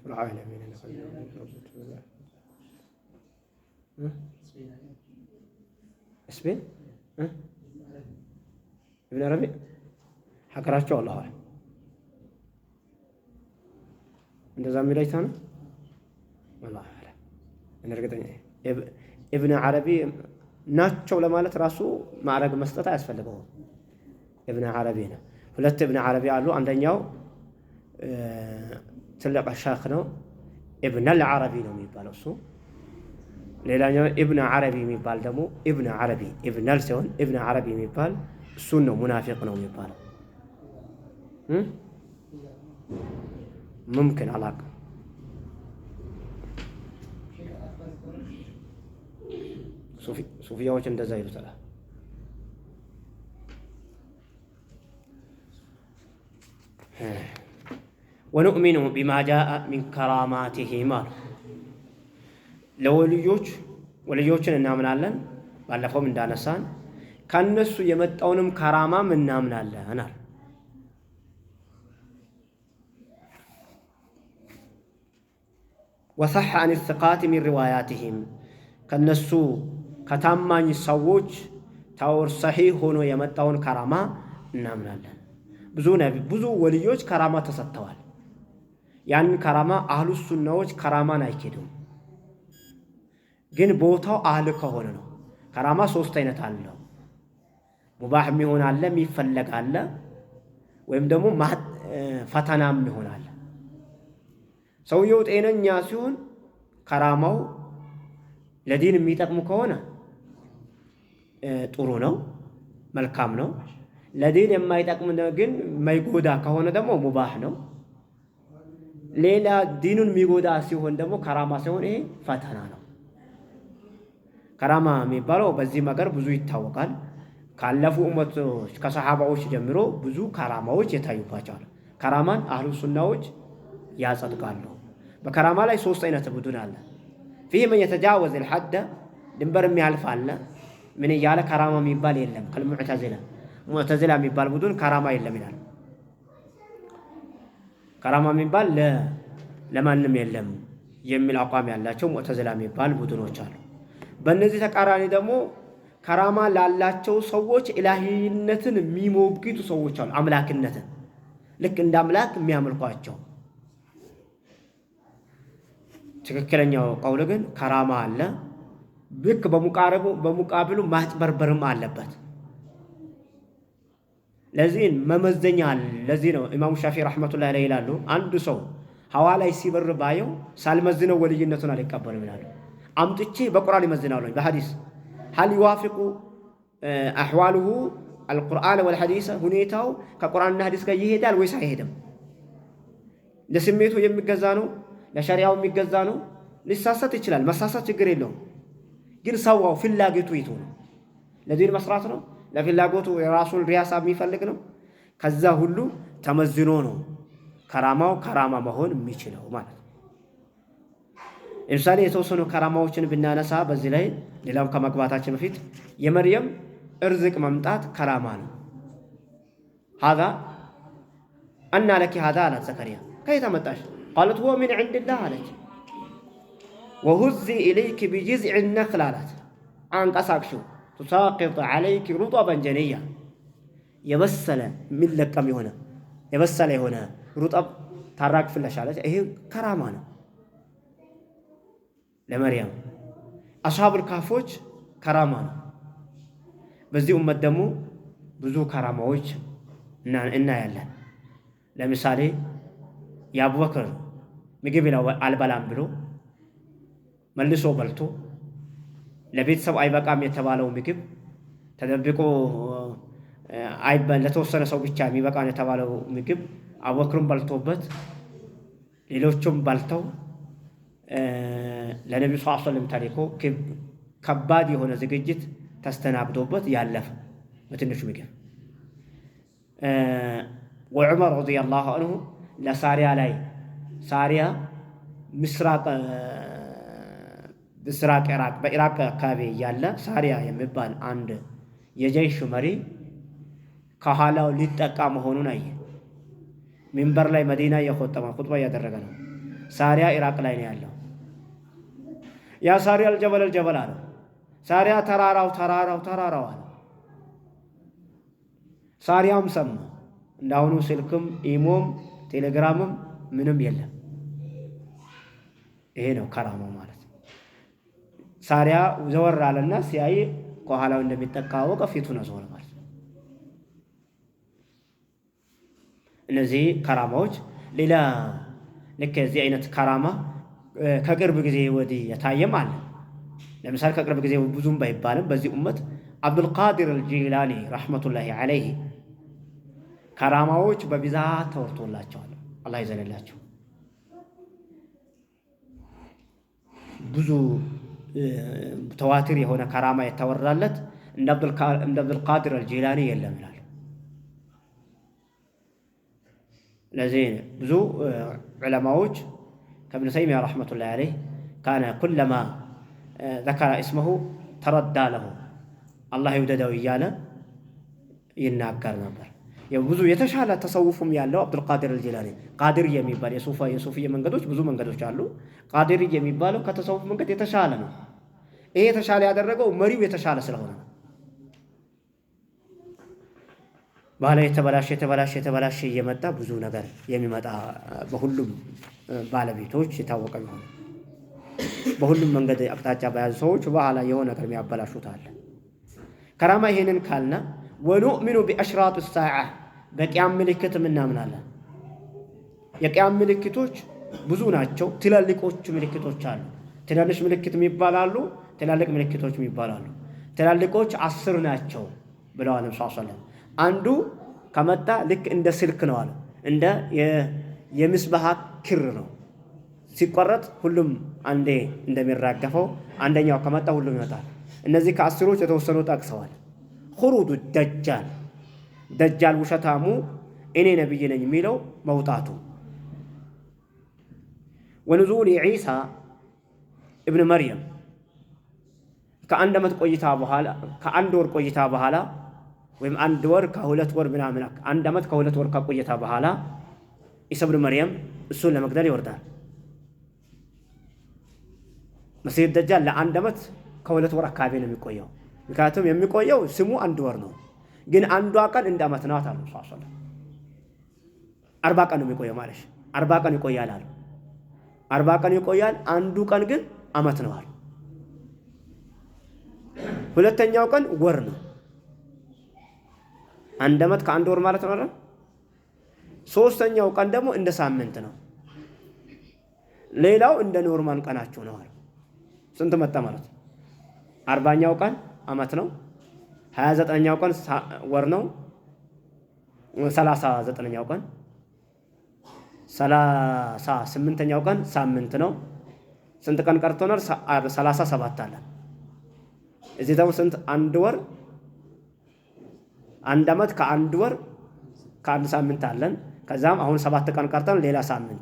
العالمين. اسبين ابن عربي حكراቸው والله አለ እንደዛ የሚለይታ ነው والله አለ እንርግጠኛ ابن عربي ናቸው ለማለት ራሱ ማዕረግ መስጠት አያስፈልገውም። ابن عربي ነው። ሁለት ابن عربي አሉ። አንደኛው ትልቅ ሻኽ ነው ابن العربي ነው የሚባለው እሱ። ሌላኛው ابن عربي የሚባል ደግሞ ابن عربي ابن ሲሆን ابن عربي የሚባል እሱን ነው ሙናፊቅ ነው የሚባለው። ممكن علاقة ሱፊያዎች እንደዛ ይሉታል። ወኑእሚኑ ቢማ ጃአ ሚን ከራማቲሂም አሉ። ወልዮችን እናምናለን። ባለፈውም እንዳነሳን ከነሱ የመጣውንም ከራማም እናምናለን አሉ። ወሰሐ አን الثقات من رواياتهم ከነሱ ከታማኝ ሰዎች ታወር ሰሂህ ሆኖ የመጣውን ከራማ እናምናለን። ብዙ ወልዮች ከራማ ተሰጥተዋል። ያን ከራማ አህሉ ሱናዎች ከራማን አይኬዱም። ግን ቦታው አህል ከሆነ ነው። ከራማ ሶስት አይነት አለው። ሙባህ የሚሆን አለ፣ የሚፈለግ አለ፣ ወይም ደግሞ ፈተናም ይሆናል። ሰውየው ጤነኛ ሲሆን ከራማው ለዲን የሚጠቅሙ ከሆነ ጥሩ ነው፣ መልካም ነው። ለዲን የማይጠቅም ግን የማይጎዳ ከሆነ ደግሞ ሙባህ ነው። ሌላ ዲኑን የሚጎዳ ሲሆን ደግሞ ከራማ ሲሆን ይሄ ፈተና ነው። ከራማ የሚባለው በዚህ ነገር ብዙ ይታወቃል። ካለፉ ኡመቶች ከሰሃባዎች ጀምሮ ብዙ ከራማዎች የታዩባቸዋል። ከራማን አህሉ ሱናዎች ያጸድቃሉ። በከራማ ላይ ሶስት አይነት ቡድን አለ። ፊህ መን የተጃወዝ الحد ድንበር የሚያልፍ አለ። ምን እያለ ከራማ የሚባል የለም። ሙዕተዚላ የሚባል ቡድን ከራማ የለም ይላል። ከራማ የሚባል ለማንም የለም የሚል አቋም ያላቸው ሙዕተዚላ የሚባል ቡድኖች አሉ። በእነዚህ ተቃራኒ ደግሞ ከራማ ላላቸው ሰዎች ኢላሂነትን የሚሞግቱ ሰዎች አሉ። አምላክነትን ልክ እንደ አምላክ የሚያመልኳቸው። ትክክለኛው ቀውል ግን ከራማ አለ። ልክ በሙቃብሉ ማጭበርበርም አለበት። ለዚህ መመዘኛ አለ። ለዚህ ነው ኢማሙ ሻፊዒ ረሕመቱላሂ ዐለይሂ ይላሉ፣ አንዱ ሰው ሐዋ ላይ ሲበር ባየው ሳልመዝነው ወልይነቱን አልቀበልም ይላሉ። አምጥቼ በቁርአን ይመዝናሉ፣ በሐዲስ هل يوافق أحواله القرآن والحديث ሁኔታው ከቁርአንና ሐዲስ ጋር ይሄዳል ወይስ አይሄድም? ለስሜቱ የሚገዛ ነው? ለሸሪዓው የሚገዛ ነው? ሊሳሳት ይችላል። መሳሳት ችግር የለውም። ግን ሰዋው ፍላጎቱ ይቱ ነው። ለዲን መስራት ነው። ለፍላጎቱ የራሱን ሪያሳ የሚፈልግ ነው። ከዛ ሁሉ ተመዝኖ ነው ከራማው ከራማ መሆን የሚችለው ማለት ነው። ለምሳሌ የተወሰኑ ከራማዎችን ብናነሳ በዚህ ላይ ሌላው ከመግባታችን በፊት የመርየም እርዝቅ መምጣት ከራማ ነው። هذا أن لك هذا على زكريا كيف متاش قالت هو من عند الله عليك وهزي إليك بجذع النخل عليك عن قصاقشو تساقط عليك رطبا جنيا يبسل من لكم هنا يبسل هنا رطب تراك في الاشارات هي كرامه ለመርያም አስሐቡል ካፎች ከራማ ነው። በዚህ ኡመት ደግሞ ብዙ ከራማዎች እናያለን። ለምሳሌ የአቡበክር ምግብ አልበላም ብሎ መልሶ በልቶ ለቤተሰብ አይበቃም የተባለው ምግብ ተደብቆ ለተወሰነ ሰው ብቻ የሚበቃ የተባለው ምግብ አቡበክርም በልቶበት ሌሎቹም በልተው ለነብዩ ሰለላሁ ዐለይሂ ወሰለም ታሪኮ ከባድ የሆነ ዝግጅት ተስተናግዶበት ያለፈ በትንሹ ምግብ ወዑመር ረዲየላሁ ዐንሁ ለሳሪያ ላይ ሳሪያ ምስራቅ ኢራቅ በኢራቅ አካባቢ ያለ ሳሪያ የሚባል አንድ የጀይሽ መሪ ከኋላው ሊጠቃ መሆኑን አየ። ሚንበር ላይ መዲና የኸጠመ ኹጥባ ያደረገ ነው። ሳሪያ ኢራቅ ላይ ነው ያለው። ያ ሳሪያ አልጀበል አለ። ሳሪያ ተራራው አለ። ሳሪያም ሰማ። እንዳሁኑ ስልክም ኢሞም ቴሌግራምም ምንም የለም። ይሄ ነው ከራማው ማለት። ሳሪያ ዘወር አለና ሲያይ ከኋላው እንደሚጠቃ አወቀ። ፊቱን አዞረ ማለት። እነዚህ ከራማዎች ሌላ ልክ የዚህ አይነት ከራማ ከቅርብ ጊዜ ወዲህ የታየም አለ። ለምሳሌ ከቅርብ ጊዜ ብዙም ባይባልም በዚህ ኡመት አብዱልቃድር አልጂላኒ ረሕመቱላሂ ዐለይሂ ከራማዎች በብዛት ተወርቶላቸዋል። አላህ ይዘንላቸው። ብዙ ተዋትር የሆነ ከራማ የተወራለት እንደ አብዱልቃድር አልጂላኒ የለም ይላል። ለዚህ ብዙ ዑለማዎች ከእብኑ ተይሚያ ረሕመቱላሂ ዐለይህ ካነ ኩለማ ዘከረ እስመሁ ተረዳ ለሁ አላህ ይውደደው እያለ ይናገር ነበር። ብዙ የተሻለ ተሰውፉም ያለው አብዱልቃድር አልጂላኒ ቃድር የሚባል የሱፊያ መንገዶች ብዙ መንገዶች አሉ። ቃድር የሚባለው ከተሰውፍ መንገድ የተሻለ ነው። ይሄ የተሻለ ያደረገው መሪው የተሻለ ስለሆነ ነው። ባህላ የተበላሸ እየመጣ ብዙ ነገር የሚመጣ በሁሉም ባለቤቶች የታወቀ ነው። በሁሉም መንገድ አቅጣጫ በያዙ ሰዎች በኋላ የሆነ ነገር የሚያበላሹት አለ። ከራማ ይሄንን ካልና ወኑእሚኑ ቢአሽራጥ ሳዓ በቂያም ምልክትም እናምናለን። የቂያም ምልክቶች ብዙ ናቸው። ትላልቆቹ ምልክቶች አሉ። ትናንሽ ምልክት የሚባላሉ፣ ትላልቅ ምልክቶች የሚባላሉ። ትላልቆች 10 ናቸው ብለዋል ነብዩ ሰለላሁ ዐለይሂ ወሰለም። አንዱ ከመጣ ልክ እንደ ስልክ ነው አለ። እንደ የምስባህ ክር ነው። ሲቆረጥ ሁሉም አንዴ እንደሚራገፈው አንደኛው ከመጣ ሁሉም ይመጣል። እነዚህ ከ10ሮች የተወሰኑ ጠቅሰዋል። ኹሩዱ ደጃል ውሸታሙ እኔ ነብይ ነኝ የሚለው መውጣቱ፣ ወንዙል ዒሳ ኢብኑ መርየም ከአንድ ዓመት ቆይታ በኋላ ከአንድ ወር ቆይታ በኋላ ወይም አንድ ወር ከሁለት ወር ምናምን አንድ ዓመት ከሁለት ወር ከቆይታ በኋላ ኢሳ ኢብኑ መርየም እሱን ለመግደል ይወርዳል። መሲህ ደጃል ለአንድ ዓመት ከሁለት ወር አካባቢ ነው የሚቆየው። ምክንያቱም የሚቆየው ስሙ አንድ ወር ነው፣ ግን አንዷ ቀን እንደ ዓመት ናት አሉ ሰለላሁ ዐለይሂ ወሰለም። 40 ቀን ነው የሚቆየው ማለት 40 ቀን ይቆያል አሉ። 40 ቀን ይቆያል፣ አንዱ ቀን ግን ዓመት ነው አሉ። ሁለተኛው ቀን ወር ነው። አንድ ዓመት ከአንድ ወር ማለት ነው አይደል? ሶስተኛው ቀን ደግሞ እንደ ሳምንት ነው። ሌላው እንደ ኖርማል ቀናቸው ነው አሉ። ስንት መጣ ማለት? 40ኛው ቀን ዓመት ነው። 29ኛው ቀን ወር ነው። 39ኛው ቀን 38ኛው ቀን ሳምንት ነው። ስንት ቀን ቀርቶናል? 37 አለ። እዚህ ደግሞ ስንት? አንድ ወር፣ አንድ ዓመት ከአንድ ወር ከአንድ ሳምንት አለን። ከዛም አሁን 7 ቀን ቀርተን ሌላ ሳምንት